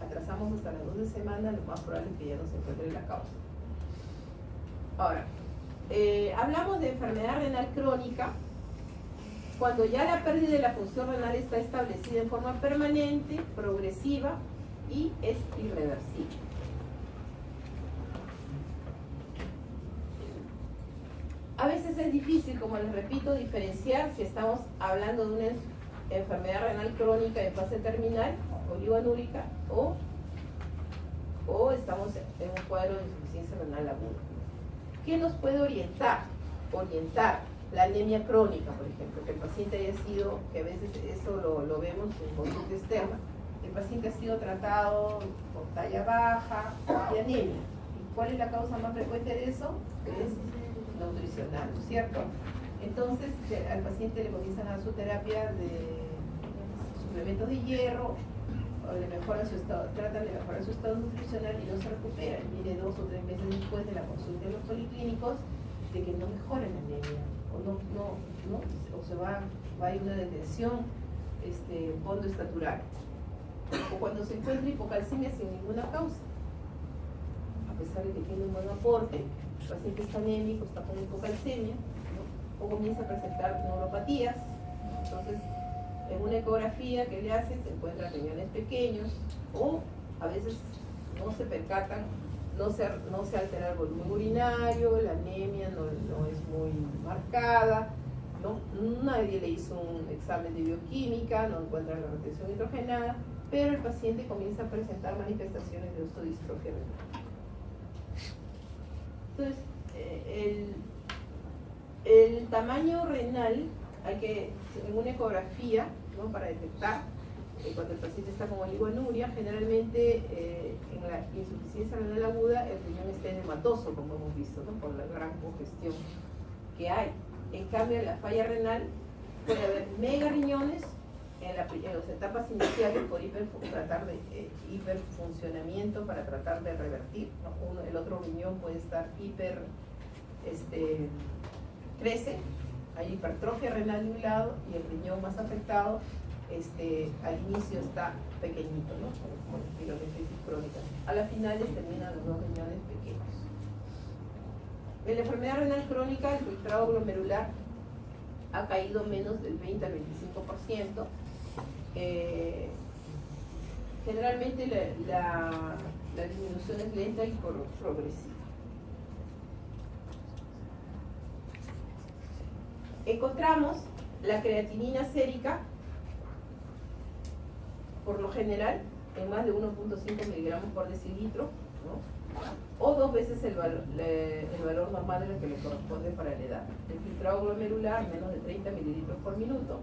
atrasamos hasta las 12 semanas, lo más probable es que ya no se encuentre la causa. Ahora, hablamos de enfermedad renal crónica cuando ya la pérdida de la función renal está establecida en forma permanente, progresiva y es irreversible. A veces es difícil, como les repito, diferenciar si estamos hablando de una enfermedad renal crónica en fase terminal, oligoanúrica, o estamos en un cuadro de insuficiencia renal aguda. ¿Qué nos puede orientar? La anemia crónica, por ejemplo, que el paciente haya sido, que a veces eso lo vemos en consulta externa, el paciente ha sido tratado por talla baja y anemia. ¿Y cuál es la causa más frecuente de eso? Es nutricional, ¿no es cierto? Entonces al paciente le comienzan a dar su terapia de suplementos de hierro, o le mejoran su estado, tratan de mejorar su estado nutricional y no se recupera. Y mire 2 o 3 meses después de la consulta en los policlínicos de que no mejora la anemia, o se va a ir una detención pondoestatural, o cuando se encuentra hipocalcemia sin ninguna causa, a pesar de que tiene un buen aporte, el paciente está anémico, está con hipocalcemia, ¿no? O comienza a presentar neuropatías. Entonces, en una ecografía que le hacen se encuentran riñones pequeños, o a veces no se percatan, no se altera el volumen urinario, la anemia no es muy marcada, ¿no? Nadie le hizo un examen de bioquímica, no encuentran la retención hidrogenada, pero el paciente comienza a presentar manifestaciones de osteodistrofia renal. Entonces, el tamaño renal hay que, en una ecografía, ¿no? Para detectar cuando el paciente está con oligoanuria, generalmente en la insuficiencia renal aguda el riñón está edematoso, como hemos visto, ¿no? Por la gran congestión que hay. En cambio, en la falla renal puede haber megariñones en las etapas iniciales por hiperfuncionamiento para tratar de revertir, ¿no? El otro riñón puede estar crece, hay hipertrofia renal de un lado y el riñón más afectado al inicio está pequeñito, ¿no? Con pielonefritis crónica. A las finales terminan los 2 riñones pequeños. En la enfermedad renal crónica el filtrado glomerular ha caído menos del 20 al 25%. Generalmente la disminución es lenta y progresiva. Encontramos la creatinina sérica, por lo general, en más de 1.5 miligramos por decilitro, ¿no? O 2 veces el valor normal de lo que le corresponde para la edad. El filtrado glomerular, menos de 30 mililitros por minuto.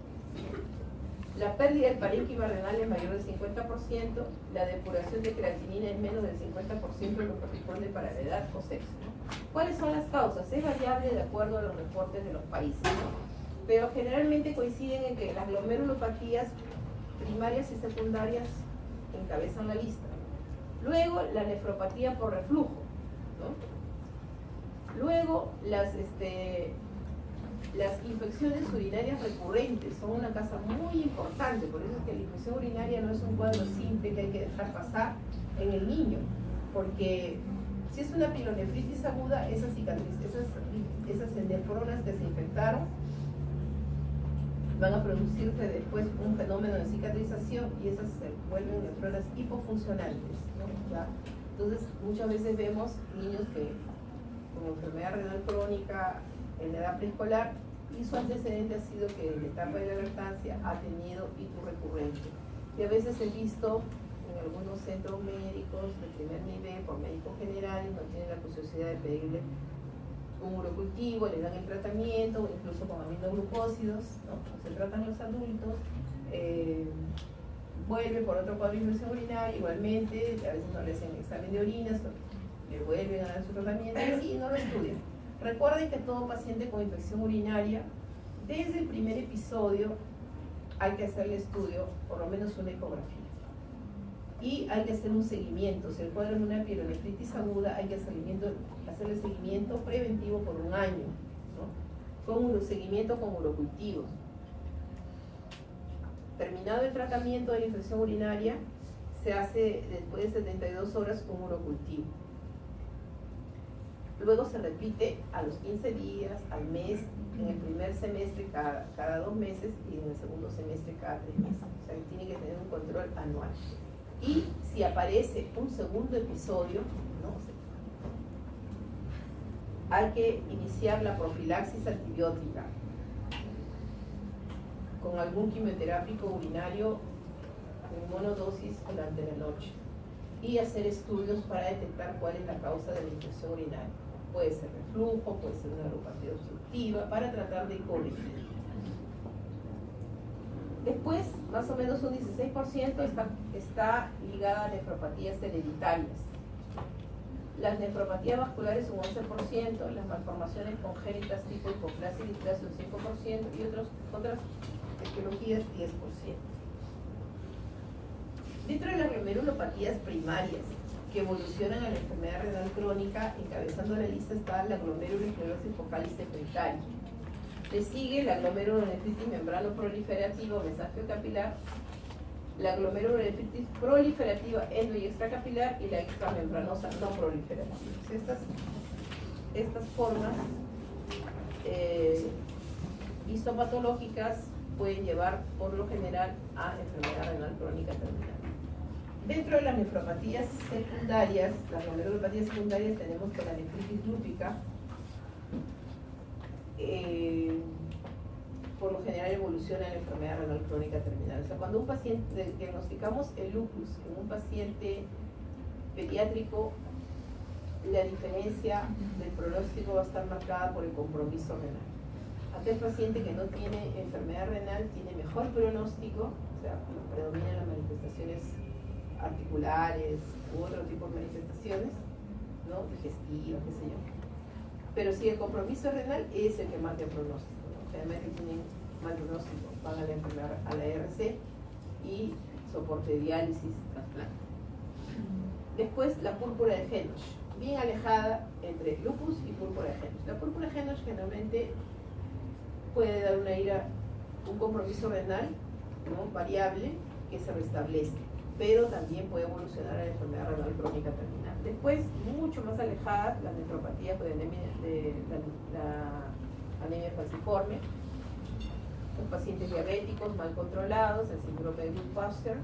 La pérdida del parénquima renal es mayor del 50%, la depuración de creatinina es menos del 50% de lo que corresponde para la edad o sexo, ¿no? ¿Cuáles son las causas? Es variable de acuerdo a los reportes de los países, ¿no? Pero generalmente coinciden en que las glomerulopatías primarias y secundarias encabezan la lista. Luego, la nefropatía por reflujo, ¿no? Luego, las infecciones urinarias recurrentes son una causa muy importante, por eso es que la infección urinaria no es un cuadro simple que hay que dejar pasar en el niño, porque si es una pielonefritis aguda, esas nefronas que se infectaron van a producirse después un fenómeno de cicatrización y esas se vuelven nefronas hipofuncionantes, ¿no? ¿Ya? Entonces, muchas veces vemos niños que con enfermedad renal crónica en la edad preescolar y su antecedente ha sido que en la etapa de la lactancia ha tenido ito recurrente. Y a veces he visto en algunos centros médicos de primer nivel, por médicos generales, no tienen la posibilidad de pedirle un urocultivo, le dan el tratamiento, o incluso con aminoglucósidos, ¿no? Se tratan los adultos, vuelve por otro cuadro de infección urinaria, igualmente, a veces no le hacen examen de orinas, le vuelven a dar su tratamiento y no lo estudian. Recuerden que todo paciente con infección urinaria, desde el primer episodio, hay que hacerle estudio, por lo menos una ecografía. Y hay que hacer un seguimiento. Si el cuadro es una pielonefritis aguda, hay que hacerle seguimiento preventivo por 1 año, ¿no? Con un seguimiento con urocultivos. Terminado el tratamiento de la infección urinaria, se hace después de 72 horas un urocultivo. Luego se repite a los 15 días, al mes, en el primer semestre cada 2 meses y en el segundo semestre cada 3 meses. O sea, tiene que tener un control anual. Y si aparece un segundo episodio, ¿no? Hay que iniciar la profilaxis antibiótica con algún quimioterápico urinario en monodosis durante la noche y hacer estudios para detectar cuál es la causa de la infección urinaria. Puede ser reflujo, puede ser una neuropatía obstructiva, para tratar de corregir. Después, más o menos un 16% está ligada a nefropatías hereditarias. Las nefropatías vasculares un 11%, las malformaciones congénitas tipo hipoplasia y displasia un 5% y otras etiologías 10%. Dentro de las glomerulopatías primarias que evolucionan a la enfermedad renal crónica, encabezando la lista está la glomerulosclerosis focal y secretaria. Le sigue la glomerulonefritis membrano proliferativa o mesófilo capilar, la glomerulonefritis proliferativa endo y extracapilar y la extramembranosa no proliferativa. Estas formas histopatológicas pueden llevar por lo general a enfermedad renal crónica terminal. Dentro de las nefropatías secundarias, las glomerulopatías secundarias, tenemos que la nefritis lúpica por lo general evoluciona en la enfermedad renal crónica terminal. O sea, cuando un paciente, diagnosticamos el lupus en un paciente pediátrico, la diferencia del pronóstico va a estar marcada por el compromiso renal. Aquel paciente que no tiene enfermedad renal tiene mejor pronóstico, o sea, predominan las manifestaciones articulares u otro tipo de manifestaciones, ¿no? Digestivas, qué sé yo. Pero si el compromiso renal es el que marca el pronóstico, ¿no? Generalmente tienen mal pronóstico, van a la enfermedad, a la ERC y soporte de diálisis, trasplante. Después la púrpura de Henoch, bien alejada entre lupus y púrpura de Henoch. La púrpura de Henoch generalmente puede dar un compromiso renal, ¿no? Variable que se restablece, pero también puede evolucionar a la enfermedad renal crónica terminal. Después, mucho más alejada, la nefropatía de la anemia falciforme, los pacientes diabéticos mal controlados, el síndrome de Goodbuster,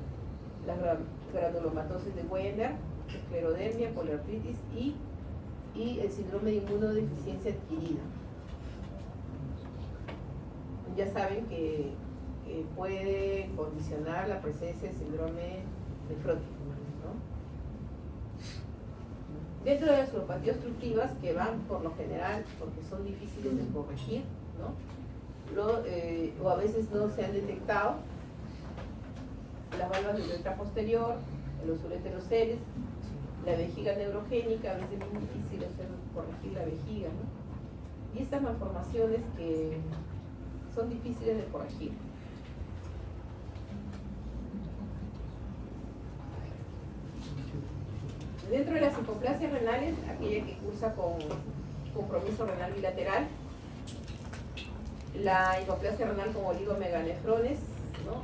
la granulomatosis de Wegener, esclerodermia, poliartritis y el síndrome de inmunodeficiencia adquirida. Ya saben que puede condicionar la presencia del síndrome nefrótico, ¿no? Dentro de las neuropatías obstructivas, que van por lo general porque son difíciles de corregir, ¿no? O a veces no se han detectado, las válvulas del uretra posterior, los ureteroceles, la vejiga neurogénica, a veces es muy difícil corregir la vejiga, ¿no? Y estas malformaciones que son difíciles de corregir. Dentro de las hipoplasias renales, aquella que cursa con compromiso renal bilateral, la hipoplasia renal con oligomeganefrones, ¿no?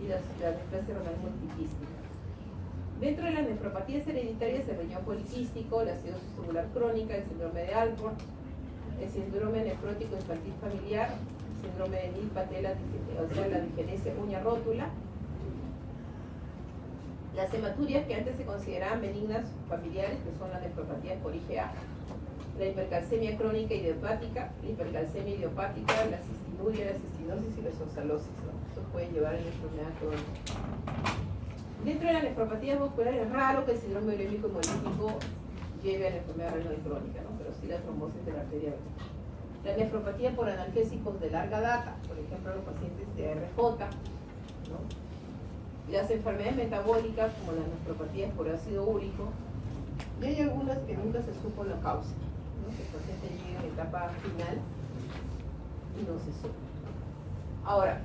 Y la neoplasia renal multiquística. Dentro de las nefropatías hereditarias, el riñón poliquístico, la acidosis tubular crónica, el síndrome de Alport, el síndrome nefrótico infantil familiar, el síndrome de Nil-Patela, o sea, la digenesia uña rótula, las hematurias que antes se consideraban benignas familiares, que son las nefropatías por IgA, la hipercalcemia crónica idiopática, la hipercalcemia idiopática, la cistinuria, la cistinosis y la isoscelosis, ¿no? Esto puede llevar a la enfermedad crónica. Dentro de la nefropatía muscular es raro que el síndrome urémico hemolítico lleve a la enfermedad renal crónica, ¿no? Pero sí la trombosis de la arteria venosa. La nefropatía por analgésicos de larga data, por ejemplo los pacientes de ARJ, ¿no? Las enfermedades metabólicas como las nefropatías por ácido úrico, y hay algunas que nunca se supo la causa, ¿no? Que el paciente llega en etapa final y no se supo. Ahora,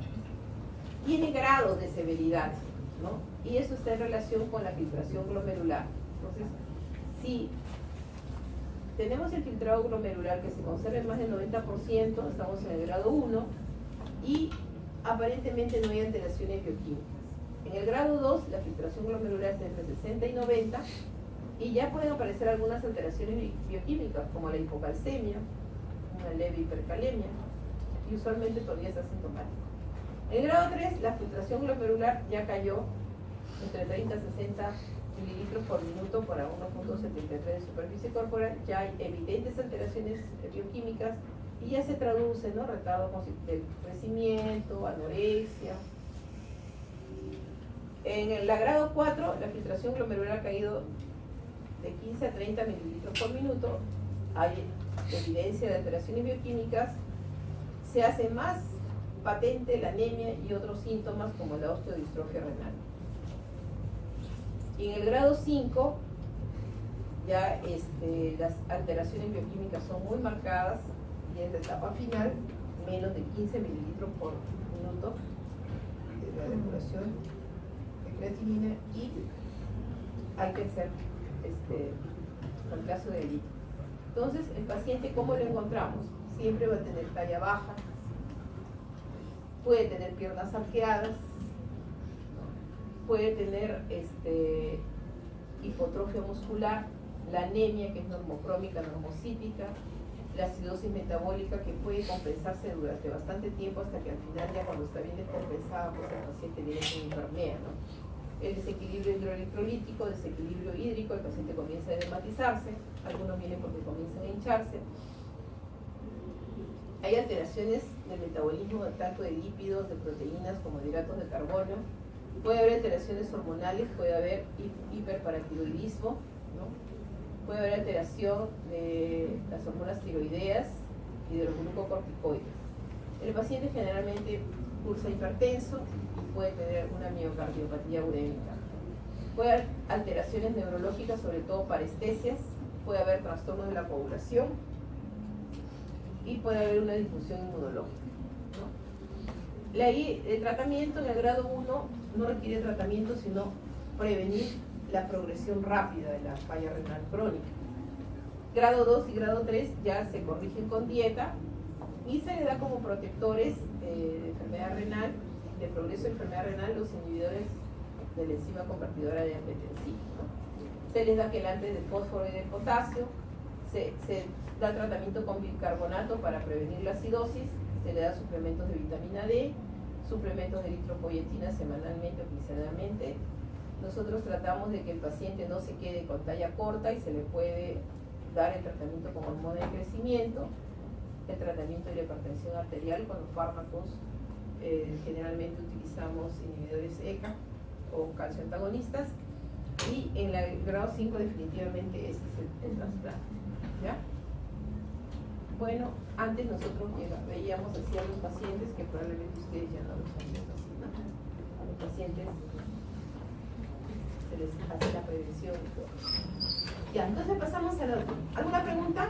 tiene grados de severidad, ¿no? Y eso está en relación con la filtración glomerular. Entonces, si tenemos el filtrado glomerular que se conserva en más del 90%, estamos en el grado 1 y aparentemente no hay alteraciones bioquímicas. En el grado 2, la filtración glomerular está entre 60 y 90 y ya pueden aparecer algunas alteraciones bioquímicas como la hipocalcemia, una leve hipercalemia y usualmente todavía es asintomático. En el grado 3, la filtración glomerular ya cayó entre 30 y 60 mililitros por minuto para 1.73 de superficie corporal, ya hay evidentes alteraciones bioquímicas y ya se traduce, ¿no? Retardo del crecimiento, anorexia. En la grado 4, la filtración glomerular ha caído de 15 a 30 mililitros por minuto. Hay evidencia de alteraciones bioquímicas. Se hace más patente la anemia y otros síntomas como la osteodistrofia renal. Y en el grado 5, ya las alteraciones bioquímicas son muy marcadas y en la etapa final, menos de 15 mililitros por minuto de la depuración de creatinina, y hay que hacer el caso de líquido. Entonces, el paciente, ¿cómo lo encontramos? Siempre va a tener talla baja, puede tener piernas arqueadas, puede tener hipotrofia muscular, la anemia, que es normocrómica, normocítica, la acidosis metabólica, que puede compensarse durante bastante tiempo hasta que al final, ya cuando está bien descompensada, pues el paciente viene con hipermea, ¿no? El desequilibrio hidroelectrolítico, desequilibrio hídrico, el paciente comienza a dermatizarse, algunos vienen porque comienzan a hincharse. Hay alteraciones del metabolismo tanto de lípidos, de proteínas como de hidratos de carbono. Puede haber alteraciones hormonales, puede haber hiperparatiroidismo, ¿no? Puede haber alteración de las hormonas tiroideas y de los glucocorticoides. El paciente generalmente cursa hipertenso y puede tener una miocardiopatía urémica. Puede haber alteraciones neurológicas, sobre todo parestesias, puede haber trastorno de la coagulación y puede haber una disfunción inmunológica, ¿no? El tratamiento en el grado 1 no requiere tratamiento, sino prevenir la progresión rápida de la falla renal crónica. Grado 2 y grado 3 ya se corrigen con dieta y se le da como protectores de enfermedad renal, de progreso de enfermedad renal, los inhibidores de la enzima convertidora de angiotensina, ¿no? Se les da quelantes de fósforo y de potasio, se da tratamiento con bicarbonato para prevenir la acidosis, se le da suplementos de vitamina D, suplementos de eritropoyetina semanalmente o quincenalmente. Nosotros tratamos de que el paciente no se quede con talla corta y se le puede dar el tratamiento con hormona de crecimiento, el tratamiento de la hipertensión arterial con los fármacos. Generalmente utilizamos inhibidores ECA o calcio antagonistas, y en el grado 5 definitivamente ese es el trasplante, ¿ya? Bueno, antes nosotros veíamos así a los pacientes, que probablemente ustedes ya no los han visto así, ¿no? A los pacientes se les hace la prevención y todo. Ya, entonces pasamos a la... ¿Alguna pregunta?